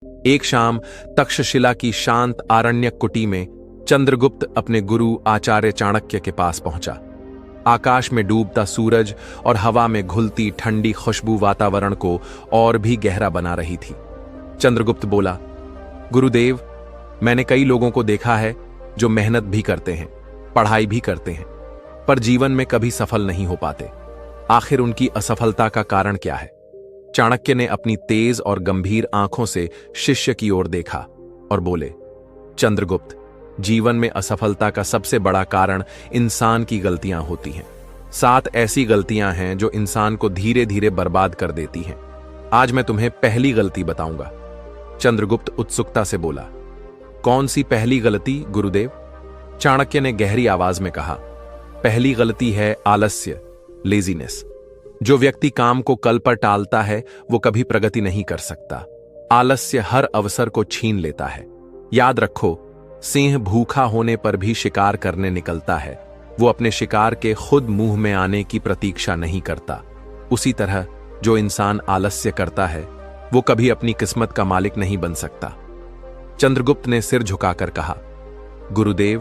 एक शाम तक्षशिला की शांत आरण्यक कुटी में चंद्रगुप्त अपने गुरु आचार्य चाणक्य के पास पहुंचा। आकाश में डूबता सूरज और हवा में घुलती ठंडी खुशबू वातावरण को और भी गहरा बना रही थी। चंद्रगुप्त बोला, गुरुदेव, मैंने कई लोगों को देखा है जो मेहनत भी करते हैं, पढ़ाई भी करते हैं, पर जीवन में कभी सफल नहीं हो पाते। आखिर उनकी असफलता का कारण क्या है? चाणक्य ने अपनी तेज और गंभीर आंखों से शिष्य की ओर देखा और बोले, चंद्रगुप्त, जीवन में असफलता का सबसे बड़ा कारण इंसान की गलतियां होती हैं। 7 ऐसी गलतियां हैं जो इंसान को धीरे धीरे बर्बाद कर देती हैं। आज मैं तुम्हें पहली गलती बताऊंगा। चंद्रगुप्त उत्सुकता से बोला, कौन सी पहली गलती गुरुदेव? चाणक्य ने गहरी आवाज में कहा, पहली गलती है आलस्य, लेजीनेस। जो व्यक्ति काम को कल पर टालता है वो कभी प्रगति नहीं कर सकता। आलस्य हर अवसर को छीन लेता है। याद रखो, सिंह भूखा होने पर भी शिकार करने निकलता है। वो अपने शिकार के खुद मुंह में आने की प्रतीक्षा नहीं करता। उसी तरह जो इंसान आलस्य करता है वो कभी अपनी किस्मत का मालिक नहीं बन सकता। चंद्रगुप्त ने सिर झुकाकर कहा, गुरुदेव,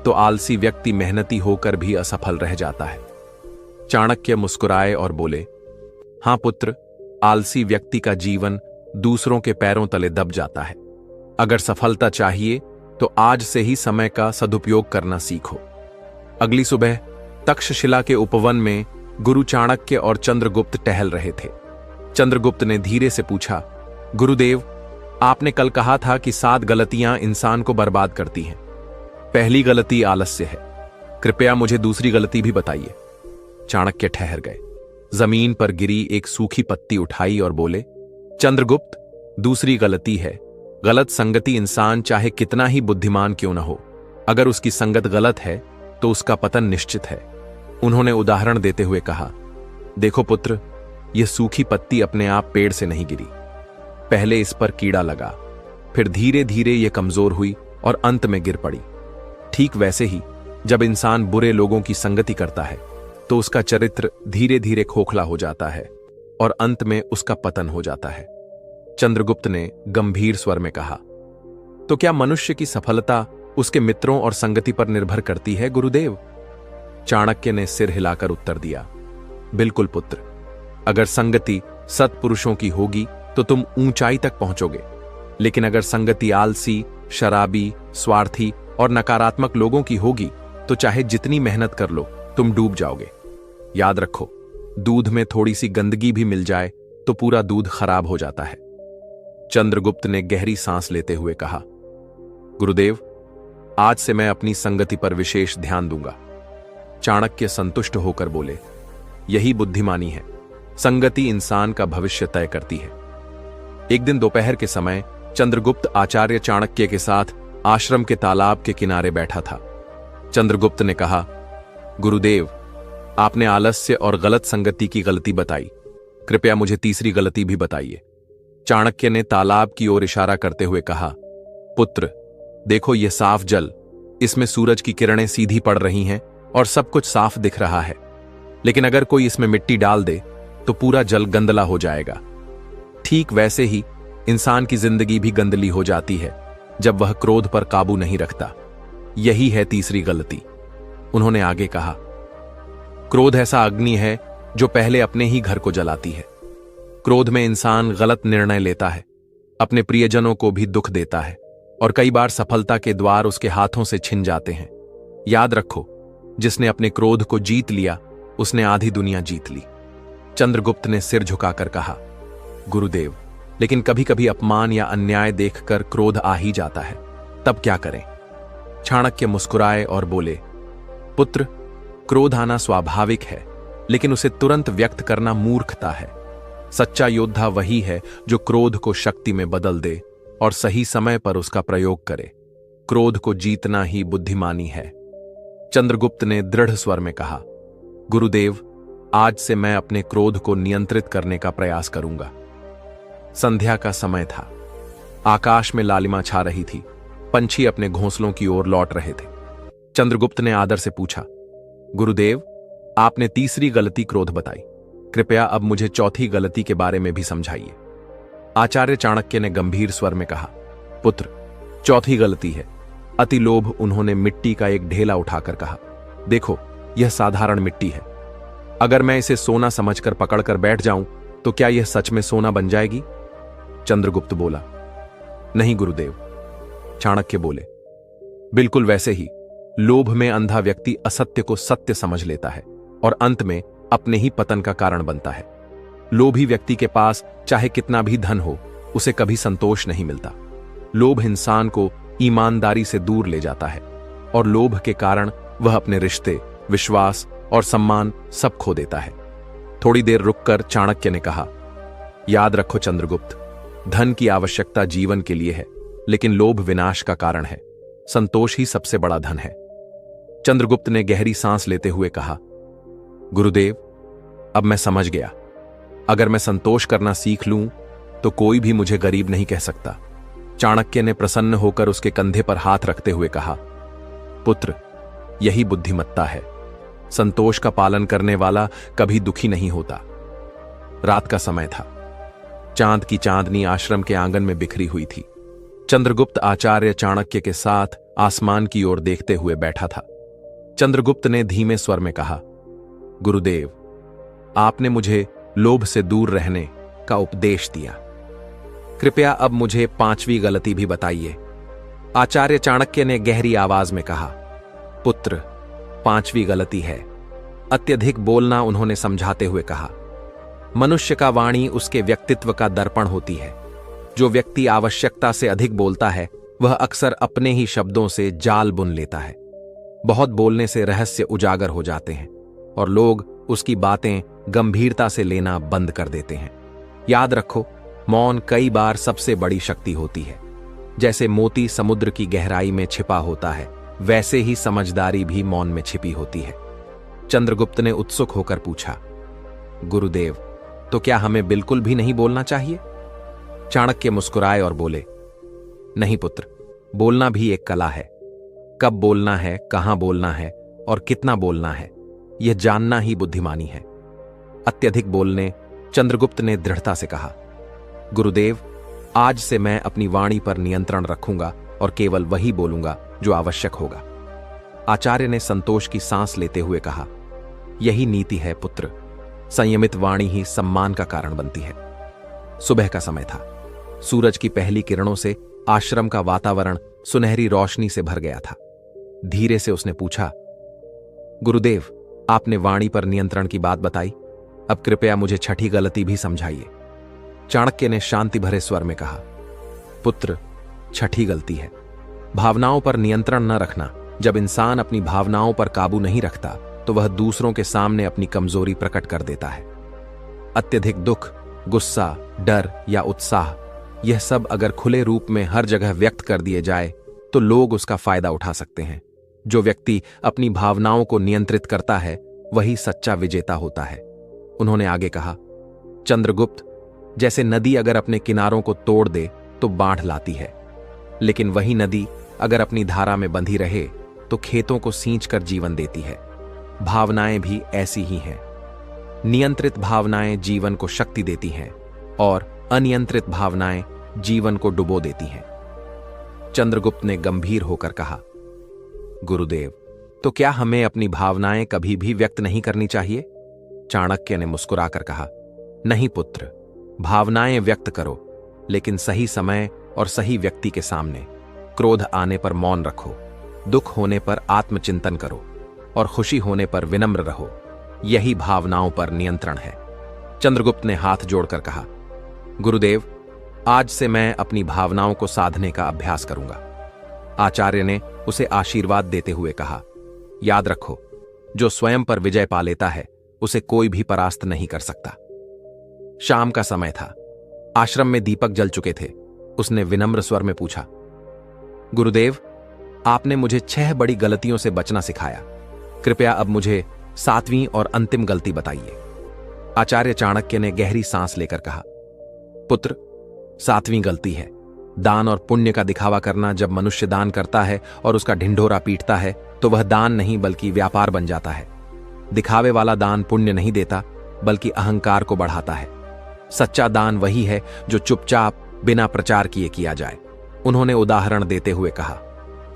तो आलसी व्यक्ति मेहनती होकर भी असफल रह जाता है। चाणक्य मुस्कुराए और बोले, हां पुत्र, आलसी व्यक्ति का जीवन दूसरों के पैरों तले दब जाता है। अगर सफलता चाहिए तो आज से ही समय का सदुपयोग करना सीखो। अगली सुबह तक्षशिला के उपवन में गुरु चाणक्य और चंद्रगुप्त टहल रहे थे। चंद्रगुप्त ने धीरे से पूछा, गुरुदेव, आपने कल कहा था कि 7 गलतियां इंसान को बर्बाद करती हैं। पहली गलती आलस्य है। कृपया मुझे दूसरी गलती भी बताइए। चाणक्य ठहर गए, जमीन पर गिरी एक सूखी पत्ती उठाई और बोले, चंद्रगुप्त, दूसरी गलती है गलत संगति। इंसान चाहे कितना ही बुद्धिमान क्यों न हो, अगर उसकी संगत गलत है तो उसका पतन निश्चित है। उन्होंने उदाहरण देते हुए कहा, देखो पुत्र, यह सूखी पत्ती अपने आप पेड़ से नहीं गिरी। पहले इस पर कीड़ा लगा, फिर धीरे धीरे यह कमजोर हुई और अंत में गिर पड़ी। ठीक वैसे ही जब इंसान बुरे लोगों की संगति करता है तो उसका चरित्र धीरे धीरे खोखला हो जाता है और अंत में उसका पतन हो जाता है। चंद्रगुप्त ने गंभीर स्वर में कहा, तो क्या मनुष्य की सफलता उसके मित्रों और संगति पर निर्भर करती है गुरुदेव? चाणक्य ने सिर हिलाकर उत्तर दिया, बिल्कुल पुत्र। अगर संगति सत्पुरुषों की होगी तो तुम ऊंचाई तक पहुंचोगे, लेकिन अगर संगति आलसी, शराबी, स्वार्थी और नकारात्मक लोगों की होगी तो चाहे जितनी मेहनत कर लो तुम डूब जाओगे। याद रखो, दूध में थोड़ी सी गंदगी भी मिल जाए तो पूरा दूध खराब हो जाता है। चंद्रगुप्त ने गहरी सांस लेते हुए कहा, गुरुदेव, आज से मैं अपनी संगति पर विशेष ध्यान दूंगा। चाणक्य संतुष्ट होकर बोले, यही बुद्धिमानी है। संगति इंसान का भविष्य तय करती है। एक दिन दोपहर के समय चंद्रगुप्त आचार्य चाणक्य के साथ आश्रम के तालाब के किनारे बैठा था। चंद्रगुप्त ने कहा, गुरुदेव, आपने आलस्य और गलत संगति की गलती बताई। कृपया मुझे तीसरी गलती भी बताइए। चाणक्य ने तालाब की ओर इशारा करते हुए कहा, पुत्र, देखो यह साफ जल, इसमें सूरज की किरणें सीधी पड़ रही हैं और सब कुछ साफ दिख रहा है। लेकिन अगर कोई इसमें मिट्टी डाल दे तो पूरा जल गंदला हो जाएगा। ठीक वैसे ही इंसान की जिंदगी भी गंदली हो जाती है जब वह क्रोध पर काबू नहीं रखता। यही है तीसरी गलती। उन्होंने आगे कहा, क्रोध ऐसा अग्नि है जो पहले अपने ही घर को जलाती है। क्रोध में इंसान गलत निर्णय लेता है, अपने प्रियजनों को भी दुख देता है और कई बार सफलता के द्वार उसके हाथों से छिन जाते हैं। याद रखो, जिसने अपने क्रोध को जीत लिया उसने आधी दुनिया जीत ली। चंद्रगुप्त ने सिर झुकाकर कहा, गुरुदेव, लेकिन कभी कभी अपमान या अन्याय देखकर क्रोध आ ही जाता है, तब क्या करें? चाणक्य मुस्कुराए और बोले, पुत्र, क्रोध आना स्वाभाविक है, लेकिन उसे तुरंत व्यक्त करना मूर्खता है। सच्चा योद्धा वही है जो क्रोध को शक्ति में बदल दे और सही समय पर उसका प्रयोग करे। क्रोध को जीतना ही बुद्धिमानी है। चंद्रगुप्त ने दृढ़ स्वर में कहा, गुरुदेव, आज से मैं अपने क्रोध को नियंत्रित करने का प्रयास करूंगा। संध्या का समय था। आकाश में लालिमा छा रही थी। पंछी अपने घोंसलों की ओर लौट रहे थे। चंद्रगुप्त ने आदर से पूछा, गुरुदेव, आपने तीसरी गलती क्रोध बताई। कृपया अब मुझे चौथी गलती के बारे में भी समझाइए। आचार्य चाणक्य ने गंभीर स्वर में कहा, पुत्र, चौथी गलती है अति लोभ। उन्होंने मिट्टी का एक ढेला उठाकर कहा, देखो, यह साधारण मिट्टी है। अगर मैं इसे सोना समझकर पकड़कर बैठ जाऊं तो क्या यह सच में सोना बन जाएगी? चंद्रगुप्त बोला, नहीं गुरुदेव। चाणक्य बोले, बिल्कुल वैसे ही लोभ में अंधा व्यक्ति असत्य को सत्य समझ लेता है और अंत में अपने ही पतन का कारण बनता है। लोभी व्यक्ति के पास चाहे कितना भी धन हो, उसे कभी संतोष नहीं मिलता। लोभ इंसान को ईमानदारी से दूर ले जाता है और लोभ के कारण वह अपने रिश्ते, विश्वास और सम्मान सब खो देता है। थोड़ी देर रुककर चाणक्य ने कहा, याद रखो चंद्रगुप्त, धन की आवश्यकता जीवन के लिए है, लेकिन लोभ विनाश का कारण है। संतोष ही सबसे बड़ा धन है। चंद्रगुप्त ने गहरी सांस लेते हुए कहा, गुरुदेव, अब मैं समझ गया। अगर मैं संतोष करना सीख लूं तो कोई भी मुझे गरीब नहीं कह सकता। चाणक्य ने प्रसन्न होकर उसके कंधे पर हाथ रखते हुए कहा, पुत्र, यही बुद्धिमत्ता है। संतोष का पालन करने वाला कभी दुखी नहीं होता। रात का समय था। चांद की चांदनी आश्रम के आंगन में बिखरी हुई थी। चंद्रगुप्त आचार्य चाणक्य के साथ आसमान की ओर देखते हुए बैठा था। चंद्रगुप्त ने धीमे स्वर में कहा, गुरुदेव, आपने मुझे लोभ से दूर रहने का उपदेश दिया। कृपया अब मुझे पांचवी गलती भी बताइए। आचार्य चाणक्य ने गहरी आवाज में कहा, पुत्र, पांचवी गलती है अत्यधिक बोलना। उन्होंने समझाते हुए कहा, मनुष्य का वाणी उसके व्यक्तित्व का दर्पण होती है। जो व्यक्ति आवश्यकता से अधिक बोलता है वह अक्सर अपने ही शब्दों से जाल बुन लेता है। बहुत बोलने से रहस्य उजागर हो जाते हैं और लोग उसकी बातें गंभीरता से लेना बंद कर देते हैं। याद रखो, मौन कई बार सबसे बड़ी शक्ति होती है। जैसे मोती समुद्र की गहराई में छिपा होता है, वैसे ही समझदारी भी मौन में छिपी होती है। चंद्रगुप्त ने उत्सुक होकर पूछा, गुरुदेव, तो क्या हमें बिल्कुल भी नहीं बोलना चाहिए? चाणक्य मुस्कुराए और बोले, नहीं पुत्र, बोलना भी एक कला है। कब बोलना है, कहां बोलना है और कितना बोलना है, यह जानना ही बुद्धिमानी है। अत्यधिक बोलने चंद्रगुप्त ने दृढ़ता से कहा, गुरुदेव, आज से मैं अपनी वाणी पर नियंत्रण रखूंगा और केवल वही बोलूंगा जो आवश्यक होगा। आचार्य ने संतोष की सांस लेते हुए कहा, यही नीति है पुत्र। संयमित वाणी ही सम्मान का कारण बनती है। सुबह का समय था। सूरज की पहली किरणों से आश्रम का वातावरण सुनहरी रोशनी से भर गया था। धीरे से उसने पूछा, गुरुदेव, आपने वाणी पर नियंत्रण की बात बताई, अब कृपया मुझे छठी गलती भी समझाइए। चाणक्य ने शांति भरे स्वर में कहा, पुत्र, छठी गलती है भावनाओं पर नियंत्रण न रखना। जब इंसान अपनी भावनाओं पर काबू नहीं रखता तो वह दूसरों के सामने अपनी कमजोरी प्रकट कर देता है। अत्यधिक दुख, गुस्सा, डर या उत्साह, यह सब अगर खुले रूप में हर जगह व्यक्त कर दिए जाए तो लोग उसका फायदा उठा सकते हैं। जो व्यक्ति अपनी भावनाओं को नियंत्रित करता है वही सच्चा विजेता होता है। उन्होंने आगे कहा, चंद्रगुप्त, जैसे नदी अगर अपने किनारों को तोड़ दे तो बाढ़ लाती है, लेकिन वही नदी अगर अपनी धारा में बंधी रहे तो खेतों को सींचकर जीवन देती है। भावनाएं भी ऐसी ही हैं। नियंत्रित भावनाएं जीवन को शक्ति देती हैं और अनियंत्रित भावनाएं जीवन को डुबो देती हैं। चंद्रगुप्त ने गंभीर होकर कहा, गुरुदेव, तो क्या हमें अपनी भावनाएं कभी भी व्यक्त नहीं करनी चाहिए? चाणक्य ने मुस्कुराकर कहा, नहीं पुत्र, भावनाएं व्यक्त करो, लेकिन सही समय और सही व्यक्ति के सामने। क्रोध आने पर मौन रखो, दुख होने पर आत्मचिंतन करो और खुशी होने पर विनम्र रहो। यही भावनाओं पर नियंत्रण है। चंद्रगुप्त ने हाथ जोड़कर कहा, गुरुदेव, आज से मैं अपनी भावनाओं को साधने का अभ्यास करूंगा। आचार्य ने उसे आशीर्वाद देते हुए कहा, याद रखो, जो स्वयं पर विजय पा लेता है उसे कोई भी परास्त नहीं कर सकता। शाम का समय था। आश्रम में दीपक जल चुके थे। उसने विनम्र स्वर में पूछा, गुरुदेव, आपने मुझे 6 बड़ी गलतियों से बचना सिखाया। कृपया अब मुझे 7वीं और अंतिम गलती बताइए। आचार्य चाणक्य ने गहरी सांस लेकर कहा, पुत्र, 7वीं गलती है दान और पुण्य का दिखावा करना। जब मनुष्य दान करता है और उसका ढिंढोरा पीटता है तो वह दान नहीं बल्कि व्यापार बन जाता है। दिखावे वाला दान पुण्य नहीं देता बल्कि अहंकार को बढ़ाता है। सच्चा दान वही है जो चुपचाप बिना प्रचार किए किया जाए। उन्होंने उदाहरण देते हुए कहा,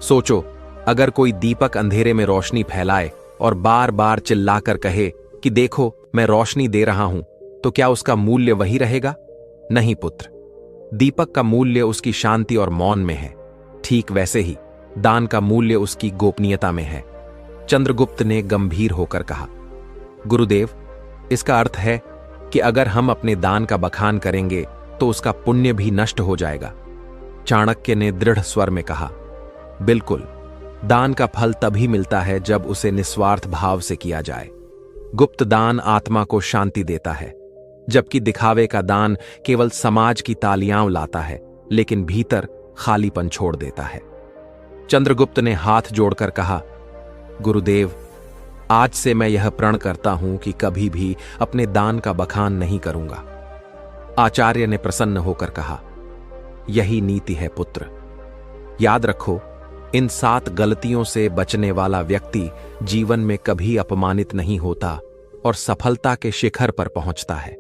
सोचो, अगर कोई दीपक अंधेरे में रोशनी फैलाए और बार बार चिल्लाकर कहे कि देखो मैं रोशनी दे रहा हूं, तो क्या उसका मूल्य वही रहेगा? नहीं पुत्र, दीपक का मूल्य उसकी शांति और मौन में है। ठीक वैसे ही दान का मूल्य उसकी गोपनीयता में है। चंद्रगुप्त ने गंभीर होकर कहा, गुरुदेव, इसका अर्थ है कि अगर हम अपने दान का बखान करेंगे तो उसका पुण्य भी नष्ट हो जाएगा। चाणक्य ने दृढ़ स्वर में कहा, बिल्कुल, दान का फल तभी मिलता है जब उसे निस्वार्थ भाव से किया जाए। गुप्त दान आत्मा को शांति देता है, जबकि दिखावे का दान केवल समाज की तालियां लाता है, लेकिन भीतर खालीपन छोड़ देता है। चंद्रगुप्त ने हाथ जोड़कर कहा, गुरुदेव, आज से मैं यह प्रण करता हूं कि कभी भी अपने दान का बखान नहीं करूंगा। आचार्य ने प्रसन्न होकर कहा, यही नीति है पुत्र। याद रखो, इन 7 गलतियों से बचने वाला व्यक्ति जीवन में कभी अपमानित नहीं होता और सफलता के शिखर पर पहुंचता है।